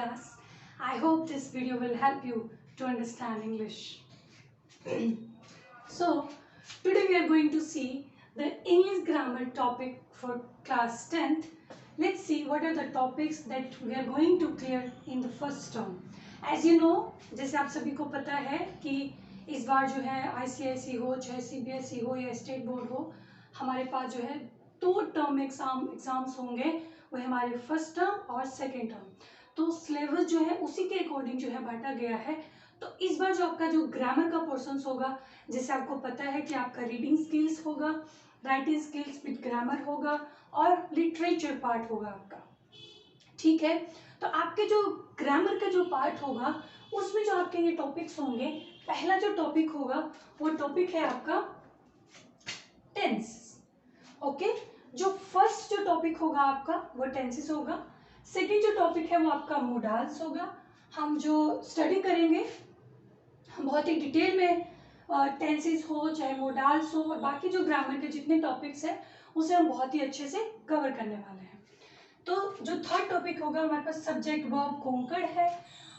class. I hope this video will help you to understand English. So, today we are going to see the English grammar topic for class 10th. Let's see what are the topics that we are going to clear in the first term. As you know, जैसे आप सभी को पता है कि इस बार जो है ICSE हो चाहे CBSE हो या स्टेट बोर्ड हो, हमारे पास जो है 2 टर्म एग्जाम्स होंगे, वो हमारे फर्स्ट टर्म और सेकेंड टर्म। तो सिलेबस जो है उसी के अकॉर्डिंग जो है बांटा गया है। तो इस बार जो आपका जो ग्रामर का पोर्शन होगा, जैसे आपको पता है कि आपका रीडिंग स्किल्स होगा, राइटिंग स्किल्स विद ग्रामर होगा और लिटरेचर पार्ट होगा आपका, ठीक है। तो आपके जो ग्रामर का जो पार्ट होगा उसमें जो आपके ये टॉपिक्स होंगे, पहला जो टॉपिक होगा वो टॉपिक है आपका टेंस, ओके। जो फर्स्ट जो टॉपिक होगा आपका वो टेंसेस होगा। सेकेंड जो टॉपिक है वो आपका मोडाल्स होगा। हम जो स्टडी करेंगे हम बहुत ही डिटेल में टेंसेस हो चाहे मोडाल्स हो और बाकी जो ग्रामर के जितने टॉपिक्स हैं उसे हम बहुत ही अच्छे से कवर करने वाले हैं। तो जो थर्ड टॉपिक होगा हमारे पास सब्जेक्ट वर्ब कॉन्कर्ड है।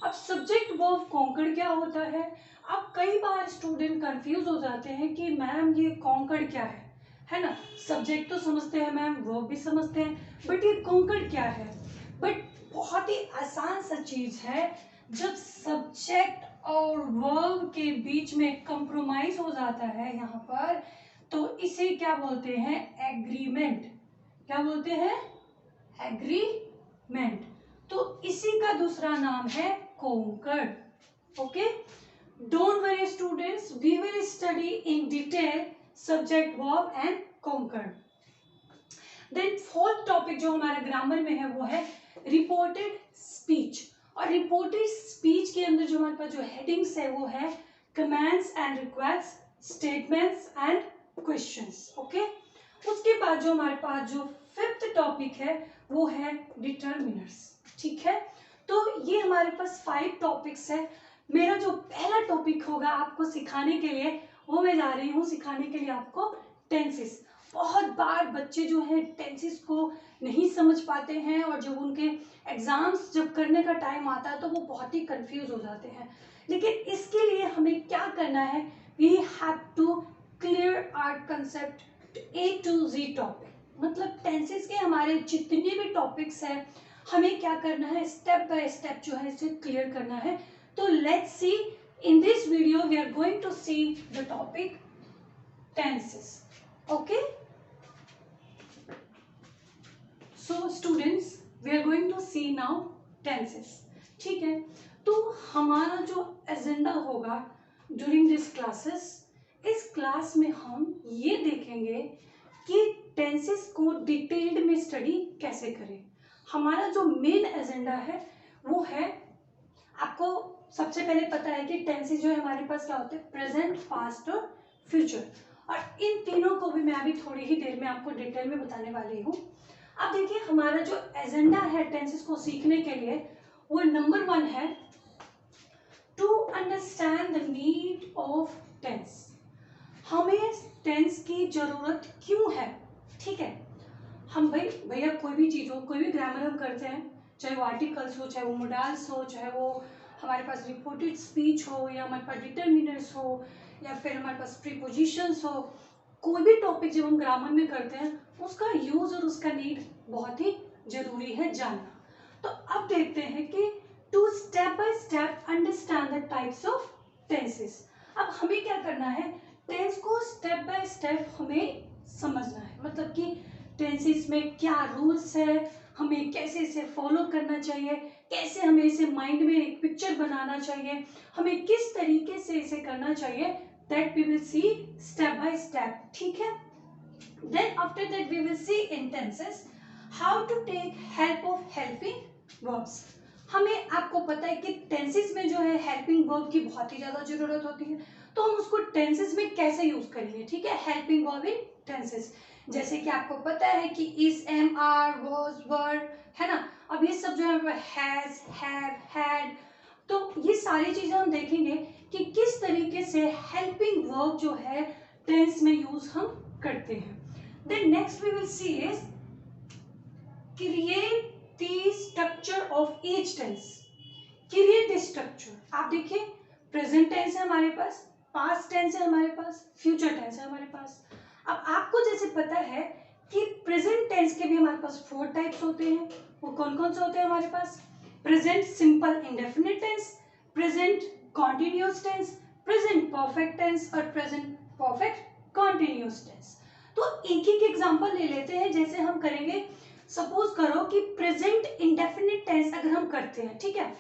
अब सब्जेक्ट वर्ब कॉन्कर्ड क्या होता है? अब कई बार स्टूडेंट कंफ्यूज हो जाते हैं कि मैम ये कॉन्कर्ड क्या है ना। सब्जेक्ट तो समझते हैं मैम, वर्ब भी समझते हैं, बट ये कॉन्कर्ड क्या है? बट बहुत ही आसान सा चीज है। जब सब्जेक्ट और वर्ब के बीच में कंप्रोमाइज हो जाता है यहाँ पर, तो इसे क्या बोलते हैं? एग्रीमेंट। क्या बोलते हैं? एग्रीमेंट। तो इसी का दूसरा नाम है concord, okay. Don't worry students, we will study in detail subject verb and concord. Then fourth topic जो हमारा ग्रामर में है वो है रिपोर्टेड स्पीच। और रिपोर्टेड स्पीच के अंदर जो हमारे पास जो हेडिंग्स है वो है comments and request, statements and questions, okay. उसके बाद जो हमारे पास जो फिफ्थ टॉपिक है वो है डिटरमिनर्स, ठीक है। तो ये हमारे पास 5 टॉपिक्स है। मेरा जो पहला टॉपिक होगा आपको सिखाने के लिए, वो मैं जा रही हूँ सिखाने के लिए आपको टेंसेस। बहुत बार बच्चे जो है टेंसेस को नहीं समझ पाते हैं और जब उनके एग्जाम्स जब करने का टाइम आता है तो वो बहुत ही कंफ्यूज हो जाते हैं। लेकिन इसके लिए हमें क्या करना है? We have to clear our concept A to Z topic. मतलब टेंसेस के हमारे जितने भी टॉपिक्स हैं हमें क्या करना है? स्टेप बाय स्टेप जो है इसे क्लियर करना है। तो let's see in this video we are going to see the topic tenses, okay. So students we are going to see now tenses, ठीक है। तो हमारा जो एजेंडा होगा ड्यूरिंग दिस क्लासेस, इस क्लास में हम ये देखेंगे कि टेंसेस को डिटेल्ड में स्टडी कैसे करें। हमारा जो मेन एजेंडा है वो है, आपको सबसे पहले पता है कि टेंसेस जो है हमारे पास क्या होते हैं? प्रेजेंट, पास्ट और फ्यूचर। और इन तीनों को भी मैं अभी थोड़ी ही देर में आपको डिटेल में बताने वाली हूँ। अब देखिए हमारा जो एजेंडा है टेंसेस को सीखने के लिए वो नंबर 1 है to understand the need of tense. हमें टेंस की जरूरत क्यों है? ठीक है, हम भैया कोई भी चीज हो, कोई भी ग्रामर हम करते हैं, चाहे वो आर्टिकल्स हो, चाहे वो मोडाल्स हो, चाहे वो हमारे पास रिपोर्टेड स्पीच हो, या हमारे पास डिटरमिनर्स हो, या फिर हमारे पास प्रीपोजिशंस हो, कोई भी टॉपिक जब हम ग्रामर में करते हैं उसका यूज और उसका नीड बहुत ही जरूरी है जानना। तो अब देखते हैं कि to step by step understand the types of tenses. अब हमें क्या करना है? टेंस को स्टेप बाय स्टेप हमें समझना है। मतलब कि टेंसेस में क्या रूल्स है, हमें कैसे इसे फॉलो करना चाहिए, कैसे हमें इसे माइंड में एक पिक्चर बनाना चाहिए, हमें किस तरीके से इसे करना चाहिए, that we will see step by step, ठीक है। Then after that we will see in tenses how to take help of helping verbs. हमें आपको पता है कि टेंसेस में जो है हेल्पिंग वर्ब की बहुत ही ज्यादा जरूरत होती है, तो हम उसको टेंसेस में कैसे यूज करेंगे, ठीक है। हेल्पिंग वर्ब इन टेंसेस, जैसे कि आपको पता है कि इज, एम, आर, वाज, वर, है ना। अब ये सब जो है हैज, हैव, हैड, तो ये सारी चीजें हम देखेंगे कि किस तरीके से हेल्पिंग वर्ब जो है टेंस में यूज हम करते हैं। Then next we will see is create the structure of each tense. Create structure. आप देखिए प्रेजेंट टेंस है हमारे पास, पास्ट टेंस है हमारे पास, फ्यूचर टेंस है हमारे पास। अब आपको जैसे पता है कि प्रेजेंट टेंस के भी हमारे पास 4 टाइप्स होते हैं। वो कौन कौन से होते हैं हमारे पास? Present simple indefinite tense, present continuous tense, present perfect tense और प्रेजेंट परफेक्ट कॉन्टिन्यूअस टेंस। तो एक एक एग्जांपल ले लेते हैं। जैसे हम करेंगे, सपोज करो कि प्रेजेंट इंडेफिनिट टेंस अगर हम करते हैं, ठीक है,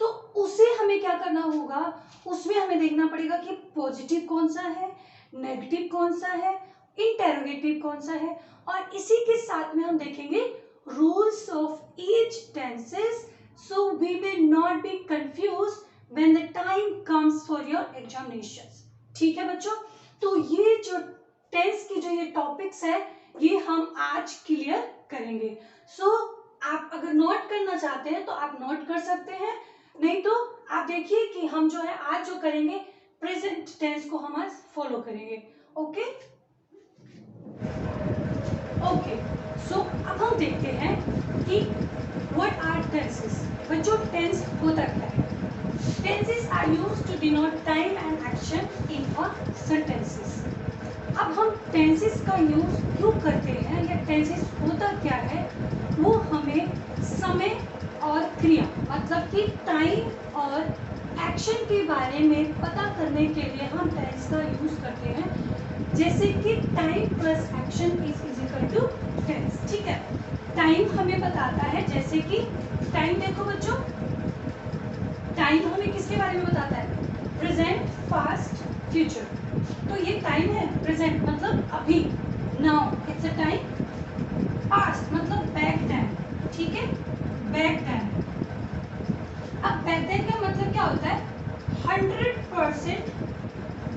तो उसे हमें क्या करना होगा, उसमें हमें देखना पड़ेगा कि पॉजिटिव कौन सा है, नेगेटिव कौन सा है, इंटेरोगेटिव कौन सा है, और इसी के साथ में हम देखेंगे rules of each tenses, so we will not be confused when the time comes for your examinations. ठीक है बच्चों, तो ये जो टेंस की जो ये टॉपिक्स है ये हम आज क्लियर करेंगे। सो आप अगर नोट करना चाहते हैं तो आप नोट कर सकते हैं, नहीं तो आप देखिए कि हम जो है आज जो करेंगे प्रेजेंट टेंस को हम आज फॉलो करेंगे। ओके ओके, सो अब हम देखते हैं कि व्हाट आर टेंसेस। बच्चों टेंस होता क्या है? Tenses are used to denote time and action in a sentences. अब हम टेंसेस का यूज क्यों करते हैं या टेंसेस होता क्या है, वो हमें समय और क्रिया मतलब कि टाइम और एक्शन के बारे में पता करने के लिए हम टेंस का यूज करते हैं। जैसे कि time plus action is equal to tense. ठीक है, टाइम हमें बताता है, जैसे कि टाइम देखो बच्चों, टाइम हमें किसके बारे में बताता है? Present, past, future. तो ये टाइम है, प्रेजेंट मतलब अभी, now it's a time. Past मतलब बैक टाइम, ठीक है, बैक टाइम। अब बैक टाइम का मतलब क्या होता है? 100%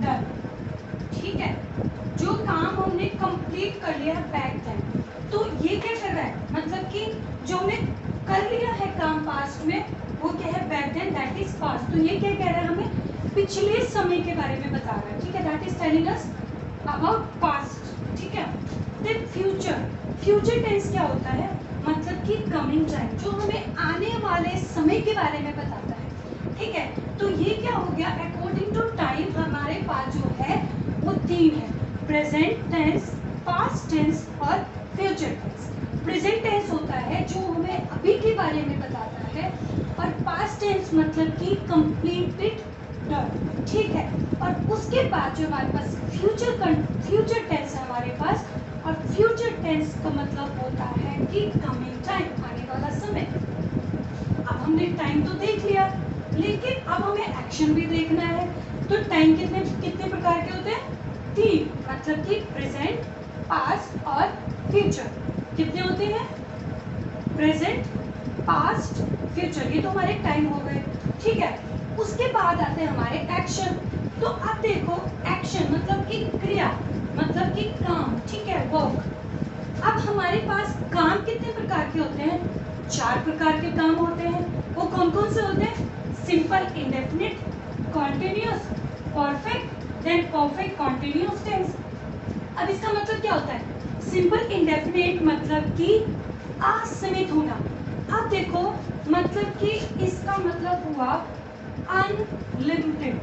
डन। ठीक है, जो काम हमने कंप्लीट कर लिया है बैक टाइम, तो ये क्या कर रहा है, मतलब कि जो हमने कर लिया है काम पास्ट में, वो क्या है? Back time, that is past. तो ये क्या कह रहा है? हमें पिछले समय के बारे में बता रहा है। ठीक है, that is telling us about past. ठीक है, देन फ्यूचर। फ्यूचर टेंस क्या होता है? मतलब कि कमिंग टाइम, जो हमें आने वाले समय के बारे में बताता है। ठीक है, तो ये क्या हो गया? अकॉर्डिंग टू टाइम हमारे पास जो है वो 3 है, प्रेजेंट टेंस, पास्ट टेंस और फ्यूचर टेंस। प्रेजेंट टेंस होता है जो हमें अभी के बारे में बताता है, और पास्ट टेंस मतलब कि कंप्लीटेड, डन। ठीक है, और उसके बाद जो हमारे पास फ्यूचर टेंस है हमारे पास, और फ्यूचर टेंस का मतलब होता है कि कमिंग टाइम, आने वाला समय। अब हमने टाइम तो देख लिया, लेकिन अब हमें एक्शन भी देखना है। तो टाइम कितने प्रकार के होते हैं? 3, मतलब कि प्रेजेंट, पास्ट और फ्यूचर। कितने होते हैं? Present, past, future. ये तो हमारे टाइम हो गए। ठीक है, उसके बाद आते हैं हमारे एक्शन। तो अब देखो, एक्शन मतलब कि क्रिया, मतलब कि काम। ठीक है, वर्क। अब हमारे पास काम कितने प्रकार के होते हैं? 4 प्रकार के काम होते हैं। वो कौन कौन से होते हैं? Simple indefinite, continuous, perfect, then perfect continuous tense. अब इसका मतलब क्या होता है? सिंपल इंडेफिनिट मतलब कि असीमित होना। अब देखो, मतलब कि इसका मतलब हुआ अनलिमिटेड।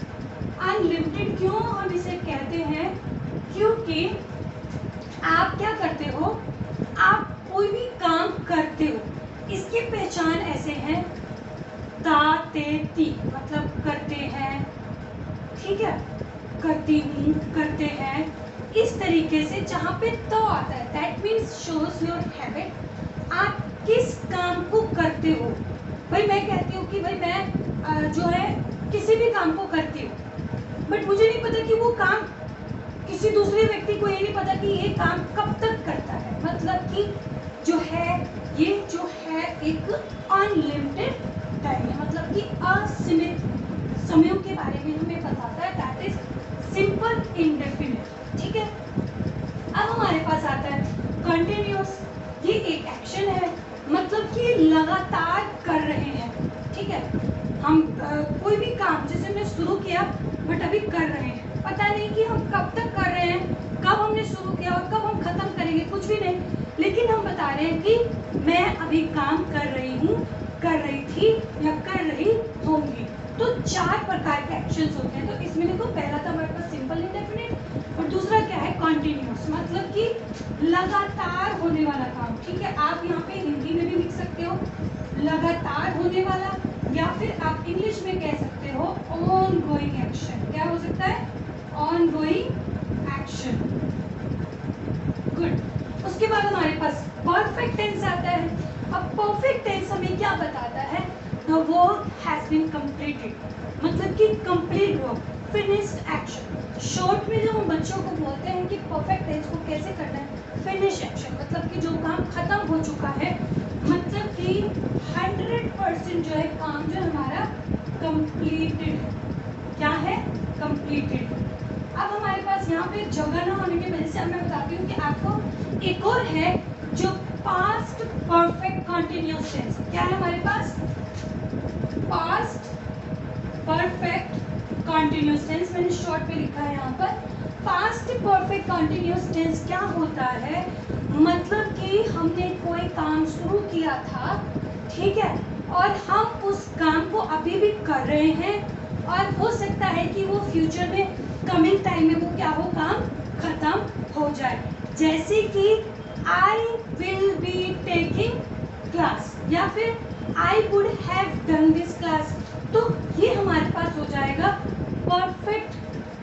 अनलिमिटेड क्यों हम इसे कहते हैं? क्योंकि आप क्या करते हो, आप कोई भी काम करते हो, इसकी पहचान ऐसे है, ता ते ती, मतलब करते हैं। ठीक है, करती हूँ, करते हैं, इस तरीके से जहाँ पे तो आता है, that means shows your habit. आप किस काम को करते हो। भाई मैं कहती हूँ कि भाई मैं जो है किसी भी काम को करती हूँ, बट मुझे नहीं पता कि वो काम, किसी दूसरे व्यक्ति को ये नहीं पता कि ये काम कब तक करता है। मतलब कि जो है ये जो है एक अनलिमिटेड टाइम है, मतलब कि असीमित समयों के बारे में हमें बताता है, दैट इज सिंपल इंडेफिनिट। ठीक है, अब हमारे पास आता है कंटिन्यूअस। ये एक एक्शन है, मतलब कि लगातार कर रहे हैं। ठीक है, हम कोई भी काम जैसे हमने शुरू किया बट अभी कर रहे हैं, पता नहीं कि हम कब तक कर रहे हैं, कब हमने शुरू किया और कब हम खत्म करेंगे, कुछ भी नहीं, लेकिन हम बता रहे हैं कि मैं अभी काम कर रही हूँ, कर रही थी या कर चार प्रकार के एक्शंस होते हैं। तो इसमें देखो पहला था हमारे पास सिंपल इंडेफिनिट और दूसरा क्या है कॉन्टिन्यूस, मतलब कि लगातार होने वाला काम। ठीक है, आप यहाँ पे हिंदी में भी लिख सकते हो लगातार होने वाला, या फिर आप इंग्लिश में कह सकते हो ऑन गोइंग एक्शन। क्या हो सकता है? On going action. गुड। उसके बाद हमारे पास परफेक्ट टेंस आता है। अब परफेक्ट टेंस हमें क्या बताता है? The work has been completed, मतलब कि complete work, finished action. Short में जब हम बच्चों को बोलते हैं कि परफेक्ट टेंस को कैसे करना है, फिनिश एक्शन, मतलब कि जो काम खत्म हो चुका है, मतलब कि 100% जो है काम जो हमारा कंप्लीटेड है। क्या है? कंप्लीटेड। अब हमारे पास यहाँ पे जगह ना होने की वजह से मैं बताती हूँ कि आपको एक और है जो पास्ट परफेक्ट कंटिन्यूअस टेंस। क्या है हमारे पास? Past perfect continuous tense. मैंने शॉर्ट में लिखा है यहाँ पर। पास्ट परफेक्ट कंटिन्यूअस टेंस क्या होता है? मतलब कि हमने कोई काम शुरू किया था, ठीक है, और हम उस काम को अभी भी कर रहे हैं और हो सकता है कि वो फ्यूचर में कमिंग टाइम में वो क्या हो, काम खत्म हो जाए। जैसे कि I will be taking class, या फिर I would have done this class. तो ये हमारे पास हो जाएगा परफेक्ट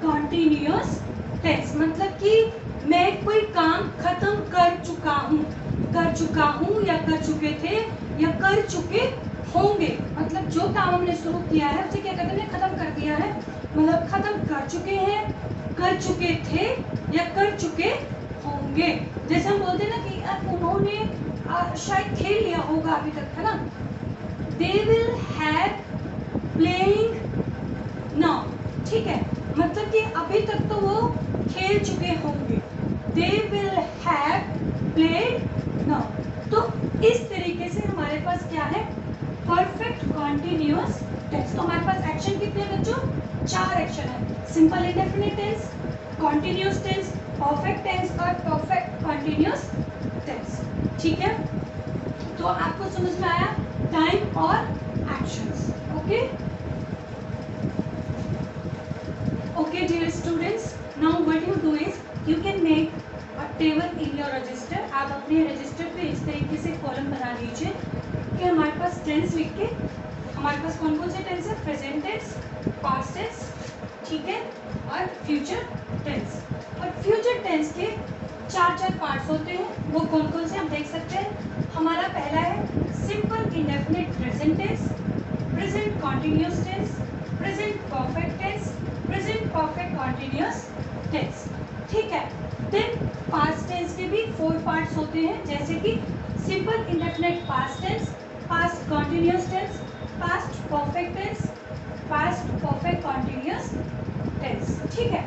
कंटिन्यूअस टेंस, मतलब कि मैं कोई काम खत्म कर चुका हूँ या कर चुके थे या कर चुके होंगे। मतलब जो काम हमने शुरू किया है उसे क्या कहते हैं? खत्म कर दिया है, मतलब खत्म कर चुके हैं, कर चुके थे या कर चुके होंगे। जैसे हम बोलते हैं ना कि उन्होंने शायद खेल लिया होगा अभी तक, है ना। दे विल हैव प्लेइंग नाउ, ठीक है, मतलब कि अभी तक तो वो खेल चुके होंगे। They will have played now. तो इस तरीके से हमारे पास क्या है? Perfect continuous tense. तो हमारे पास एक्शन कितने बच्चों? 4 एक्शन है। Simple indefinite tense, continuous tense, perfect tense और परफेक्ट कंटिन्यूअस टेंस। ठीक है, तो आपको समझ में आया टाइम और actions. Okay okay dear students, now what you do is you can make a table in your register. आप अपने रजिस्टर पे इस तरीके से कॉलम बना लीजिए कि हमारे पास टेंस लिख के, हमारे पास कौन कौन से टेंस है? प्रेजेंट टेंस, पास्ट टेंस, ठीक है, और फ्यूचर टेंस। और फ्यूचर टेंस के 4 पार्ट्स होते हैं। वो कौन कौन से हम देख सकते हैं? हमारा पहला है simple indefinite present tense, present continuous tense, present perfect tense, present perfect continuous tense, ठीक है। देन पास्ट टेंस के भी 4 पार्ट्स होते हैं, जैसे कि simple indefinite past tense, past continuous tense, past perfect tense, past perfect continuous tense, ठीक है।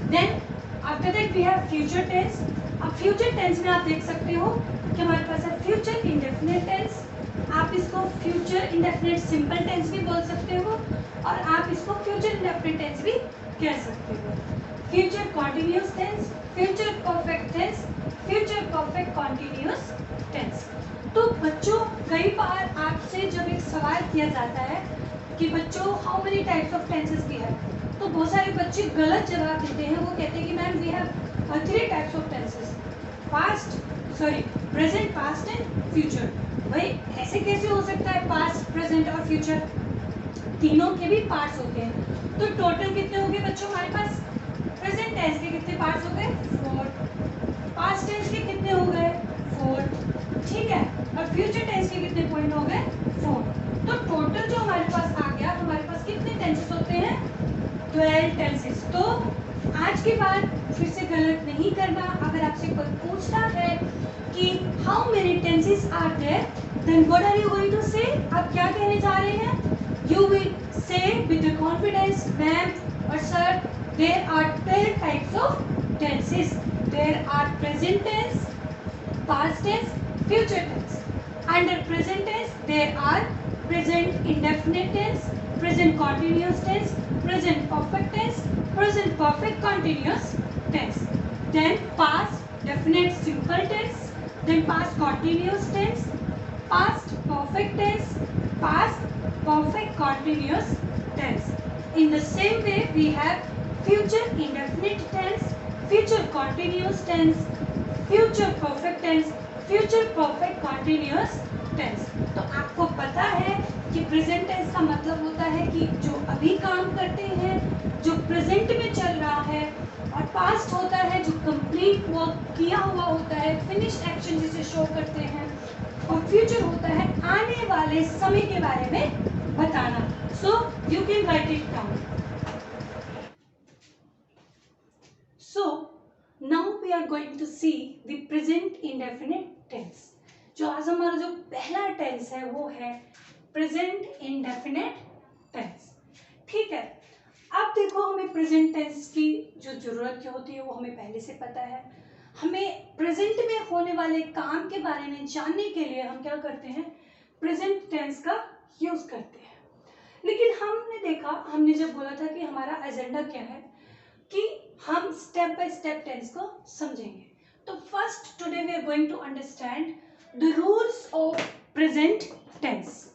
Then after that we have future tense. अब फ्यूचर टेंस में आप देख सकते हो कि हमारे पास है फ्यूचर इंडेफिनिट टेंस। आप इसको फ्यूचर इंडेफिनिट सिंपल टेंस भी बोल सकते हो और आप इसको फ्यूचर इंडेफिनिट टेंस भी कह सकते हो। Future continuous tense, future perfect tense, future perfect continuous tense. तो बच्चों कई बार आपसे जब एक सवाल किया जाता है कि बच्चों how many types of tenses भी है, तो बहुत सारे बच्चे गलत जवाब देते हैं। वो कहते हैं कि ma'am we have 3 types of tenses, present, past and future. भाई ऐसे कैसे हो सकता है? पास्ट, प्रेजेंट और फ्यूचर तीनों के भी पार्ट्स होते हैं। तो टोटल कितने हो गए बच्चों हमारे पास? प्रेजेंट टेंस के कितने पार्ट्स हो गए? 4। पास्ट टेंस के कितने हो गए? 4, ठीक है, और फ्यूचर टेंस के कितने पॉइंट हो गए? 4। तो टोटल जो हमारे पास आ गया, हमारे पास कितने टेंसेस होते हैं? 12 टेंसेस। तो आज के बाद फिर से गलत नहीं करना। अगर आपसे कोई पूछता है कि how many tenses are there, then what are you going to say? आप क्या कहने जा रहे हैं? You will say with the confidence, ma'am और sir, there are 12 types of tenses. There are present tense, past tense, future tense. Under present tense there are present indefinite tense, present continuous tense, present perfect tense, present perfect continuous tense. Then past definite simple tense, then past continuous tense, past perfect tense, past perfect continuous tense. In the same way, we have future indefinite tense, future continuous tense, future perfect tense, future perfect continuous tense. तो आपको पता है कि present tense का मतलब होता है कि जो अभी काम करते हैं, जो प्रेजेंट में चल रहा है, और पास्ट होता है जो कंप्लीट वर्क किया हुआ होता है, फिनिश्ड एक्शन जिसे शो करते हैं, और फ्यूचर होता है आने वाले समय के बारे में बताना. So you can write it down. So now we are going to see the present indefinite tense. जो आज हमारा जो पहला टेंस है वो है प्रेजेंट इंडेफिनिट टेंस. ठीक है, अब देखो हमें प्रेजेंट टेंस की जो जरूरत क्या होती है वो हमें पहले से पता है. हमें प्रेजेंट में होने वाले काम के बारे में जानने के लिए हम क्या करते हैं, प्रेजेंट टेंस का यूज करते हैं. लेकिन हमने देखा, हमने जब बोला था कि हमारा एजेंडा क्या है कि हम स्टेप बाय स्टेप टेंस को समझेंगे. तो first today we are going to understand the rules of present tense.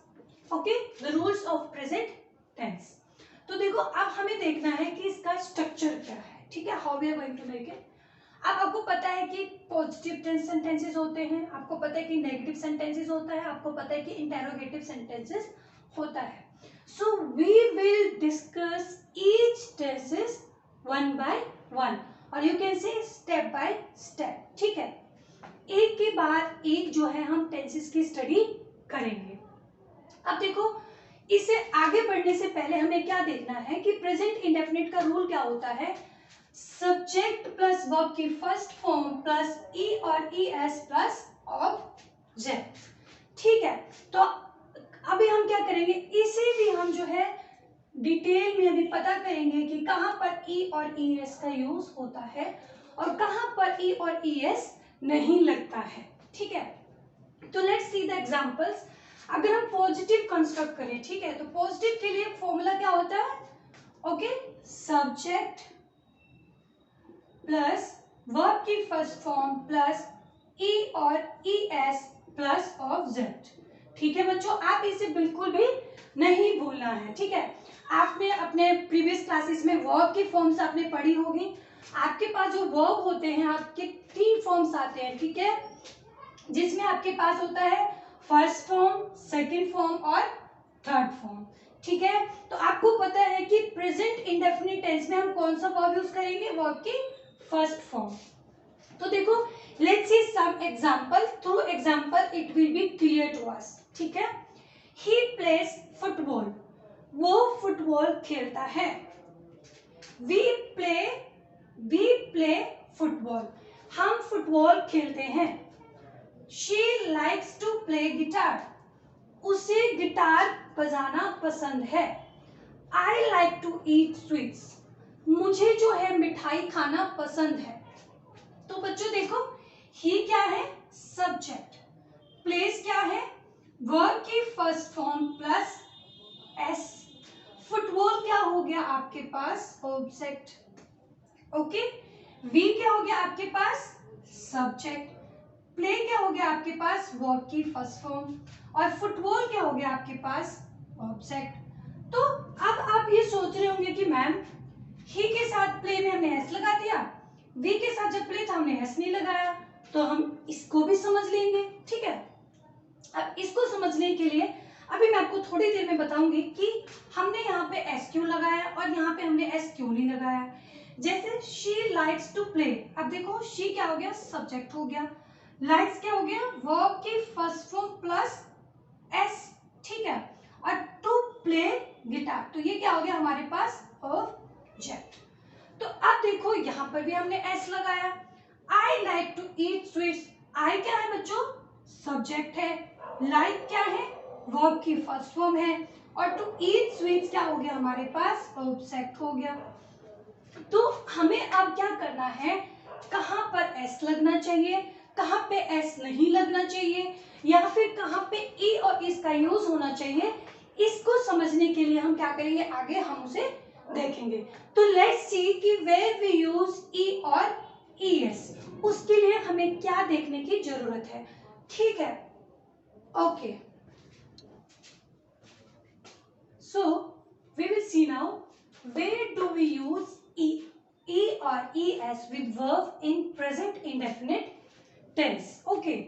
Okay, the rules of present tense. तो देखो अब हमें देखना है कि इसका स्ट्रक्चर क्या है. ठीक है, how we are going to make it. अब आपको पता है कि पॉजिटिव टेंस सेंटेंसेस होते हैं, आपको पता है कि नेगेटिव सेंटेंसेस होता है, आपको पता है कि इंटेरोगेटिव सेंटेंसेस होता है. So we will discuss each tenses one by one, और you can say step by step. ठीक है, एक के बाद एक जो है हम टेंसेस की स्टडी करेंगे. अब देखो, इसे आगे बढ़ने से पहले हमें क्या देखना है कि प्रेजेंट इंडेफिनिट का रूल क्या होता है. सब्जेक्ट प्लस वर्ब की फर्स्ट फॉर्म प्लस ई और ई एस प्लस ऑब्जेक्ट. ठीक है, तो अभी हम क्या करेंगे, इसे भी हम जो है डिटेल में अभी पता करेंगे कि कहां पर ई और ई एस का यूज होता है और कहां पर ई और ई एस नहीं लगता है. ठीक है, तो लेट्स सी द एग्जांपल्स. अगर हम पॉजिटिव कंस्ट्रक्ट करें, ठीक है, तो पॉजिटिव के लिए फॉर्मूला क्या होता है. ओके, सब्जेक्ट प्लस वर्ब की फर्स्ट फॉर्म प्लस ई और ई एस प्लस ऑब्जेक्ट. ठीक है बच्चों, आप इसे बिल्कुल भी नहीं भूलना है. ठीक है, आपने अपने प्रीवियस क्लासेस में वर्ब की फॉर्म्स आपने पढ़ी होगी. आपके पास जो वर्ब होते हैं, आपके 3 फॉर्म्स आते हैं. ठीक है, जिसमें आपके पास होता है फर्स्ट फॉर्म, सेकंड फॉर्म और थर्ड फॉर्म. ठीक है, तो आपको पता है कि प्रेजेंट इंडेफिनिट टेंस में हम कौन सा वर्ब यूज करेंगे, वर्ब की फर्स्ट फॉर्म. तो देखो, let's see some example. Through example it will be clear to us. ठीक है, ही प्लेज फुटबॉल, वो फुटबॉल खेलता है. वी प्ले फुटबॉल, हम फुटबॉल खेलते हैं. She likes to play guitar, उसे गिटार बजाना पसंद है. I like to eat sweets, मुझे जो है मिठाई खाना पसंद है. तो बच्चों देखो, ही क्या है, सब्जेक्ट, प्लेस क्या है, वर्ब की first form plus S. Football क्या हो गया आपके पास, ऑब्जेक्ट. ओके, वी क्या हो गया आपके पास, सब्जेक्ट. प्ले क्या हो गया आपके पास, वर्ब की फर्स्ट फॉर्म, और फुटबॉल क्या हो गया आपके पास, ऑब्जेक्ट. तो अब आप ये सोच रहे होंगे कि मैम ही के साथ प्ले में हमने एस लगा दिया, वी के साथ जब प्ले था हमने एस नहीं लगाया, तो हम इसको भी समझ लेंगे. ठीक है, अब इसको समझने के लिए अभी मैं आपको थोड़ी देर में बताऊंगी कि हमने यहाँ पे एस क्यों लगाया और यहाँ पे हमने एस क्यों नहीं लगाया. जैसे शी लाइक्स टू प्ले, अब देखो शी क्या हो गया, सब्जेक्ट हो गया. लाइक्स क्या हो गया, वर्ब की फर्स्ट फॉर्म प्लस एस. ठीक है, और टू प्ले गिटार, तो ये क्या हो गया हमारे पास, ऑब्जेक्ट. तो अब देखो यहाँ पर भी हमने एस लगाया. I like to eat sweets, I क्या है बच्चों, सब्जेक्ट है. लाइक क्या है, वर्ब की फर्स्ट फॉर्म है, और टू ईट स्वीट्स क्या हो गया हमारे पास, ऑब्जेक्ट हो गया. तो हमें अब क्या करना है, कहां पर एस लगना चाहिए, कहां पे एस नहीं लगना चाहिए, या फिर कहां पे ई और इसका यूज होना चाहिए, इसको समझने के लिए हम क्या करेंगे, आगे हम उसे देखेंगे. तो लेट्स सी कि वेयर वी यूज ई और ई एस, उसके लिए हमें क्या देखने की जरूरत है. ठीक है, okay. So we will see now where do we use e or es with verb in present indefinite tense. Okay,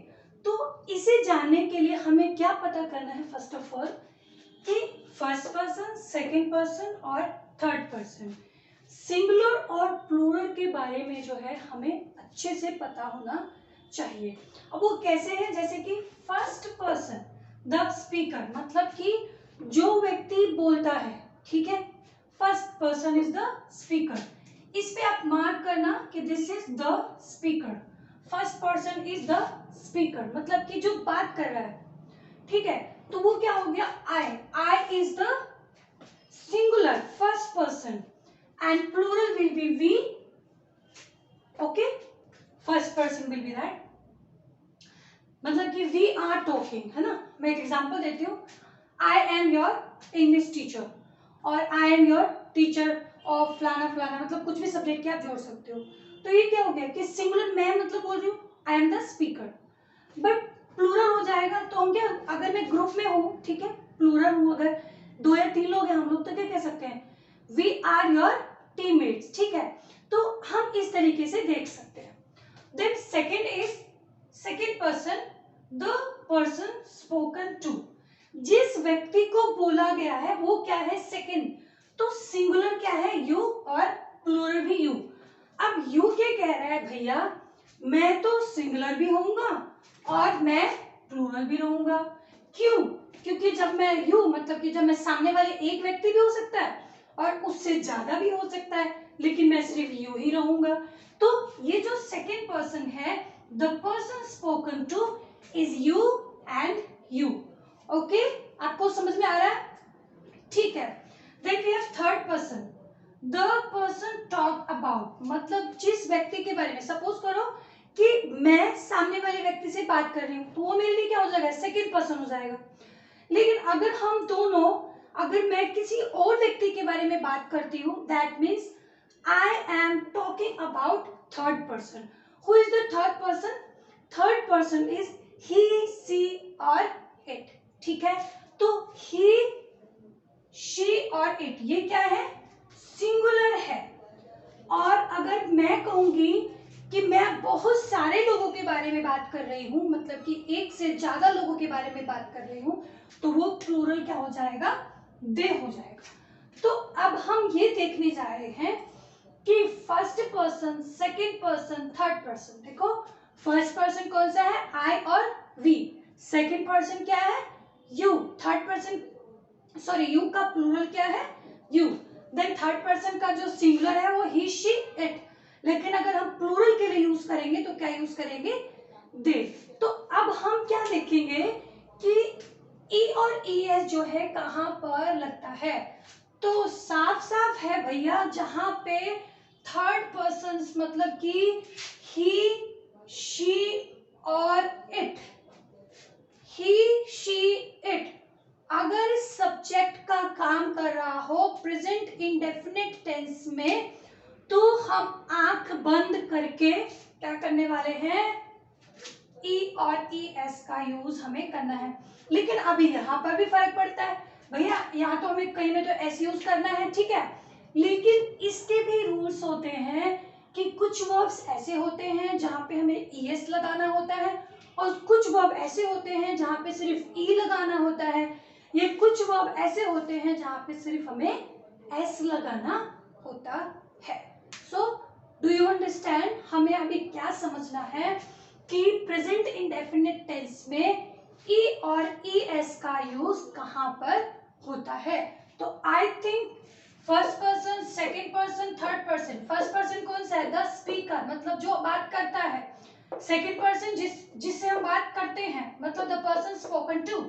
तो इसे जानने के लिए हमें क्या पता करना है फर्स्ट ऑफ ऑल कि फर्स्ट पर्सन, सेकंड पर्सन और थर्ड पर्सन, सिंगुलर और प्लूरल के बारे में जो है हमें अच्छे से पता होना चाहिए. अब वो कैसे है, जैसे कि फर्स्ट पर्सन द स्पीकर, मतलब कि जो व्यक्ति बोलता है, ठीक है, first person is the speaker. इस पे आप मार्क करना कि this is the speaker. First person is the speaker, मतलब कि जो बात कर रहा है, ठीक है. तो वो क्या हो गया, I is the singular first person and plural will be we. Okay, first person will be that, मतलब कि वी आर टॉकिंग, है ना. मैं एक एग्जांपल देती हूँ. I am your English teacher और I am your teacher of फलाना फलाना, मतलब कुछ भी सब्जेक्ट के आप जोड़ सकते हो. तो ये क्या हो गया कि सिंगुलर मैं मतलब बोल रही हूँ I am the speaker, but plural हो जाएगा तो हम क्या, अगर मैं ग्रुप में हूँ, ठीक है, प्लूरल हूँ, अगर 2 या 3 लोग हैं हम लोग, तो क्या कह सकते हैं, वी आर योर टीममेट्स, ठीक है. तो हम इस तरीके से देख सकते हैं. Then second is second person the person spoken to, जिस व्यक्ति को बोला गया है वो क्या है, सेकेंड. तो सिंगुलर क्या है, यू, और प्लूरल भी यू. अब यू क्या कह रहा है, भैया मैं तो सिंगुलर भी होऊंगा और मैं प्लूरल भी रहूंगा. क्यों, क्योंकि जब मैं यू, मतलब कि जब मैं सामने वाले एक व्यक्ति भी हो सकता है और उससे ज्यादा भी हो सकता है, लेकिन मैं सिर्फ यू ही रहूंगा. तो ये जो सेकेंड पर्सन है, the person spoken to is you and you. Okay, आपको समझ में आ रहा है, ठीक है. Then we have third person the person talk about, मतलब जिस व्यक्ति के बारे में, सपोज करो कि मैं सामने वाले व्यक्ति से बात कर रही हूँ, तो वो मेरे लिए क्या हो जाएगा, सेकेंड पर्सन हो जाएगा. लेकिन अगर हम दोनों, अगर मैं किसी और व्यक्ति के बारे में बात करती हूँ, that means I am talking about third person. Who is the third person, third person is he, she और इट, ठीक है. तो ही, शी और इट, ये क्या है, सिंगुलर है. और अगर मैं कहूंगी कि मैं बहुत सारे लोगों के बारे में बात कर रही हूं, मतलब कि एक से ज्यादा लोगों के बारे में बात कर रही हूं, तो वो प्लूरल क्या हो जाएगा, दे हो जाएगा. तो अब हम ये देखने जा रहे हैं कि first person, second person, third person. देखो फर्स्ट पर्सन कौन सा है, आई और वी. सेकेंड पर्सन क्या है, you. Third person, sorry, you का प्लूरल क्या है, यू. देन थर्ड पर्सन का जो सिंगुलर है वो ही, शी, इट. लेकिन अगर हम प्लूरल के लिए यूज करेंगे तो क्या यूज करेंगे, दे. तो अब हम क्या देखेंगे कि ई और ई एस जो है कहां पर लगता है. तो साफ साफ है भैया, जहां पे थर्ड पर्सन, मतलब कि ही, शी और इट, ही, शी, इट, अगर सब्जेक्ट का काम कर रहा हो प्रेजेंट इंडेफिनिट टेंस में, तो हम आंख बंद करके क्या करने वाले हैं, ई और ई एस का यूज हमें करना है. लेकिन अभी यहाँ पर भी फर्क पड़ता है भैया, यहाँ तो हमें कहीं में तो एस यूज करना है, ठीक है, लेकिन इसके भी रूल्स होते हैं कि कुछ वर्ब्स ऐसे होते हैं जहाँ पे हमें ई एस लगाना होता है, और कुछ वर्ब ऐसे होते हैं जहाँ पे सिर्फ ई लगाना होता है. ये कुछ वर्ब ऐसे होते हैं जहाँ पे सिर्फ हमें एस लगाना होता है. सो डू यू अंडरस्टैंड, हमें अभी क्या समझना है कि प्रेजेंट इंडेफिनिट टेंस में ई और ई एस का यूज कहाँ पर होता है. तो I think first person, second person, third person. First person कौन सा है, द स्पीकर, मतलब जो बात करता है. सेकेंड पर्सन जिससे हम बात करते हैं, मतलब the person spoken to.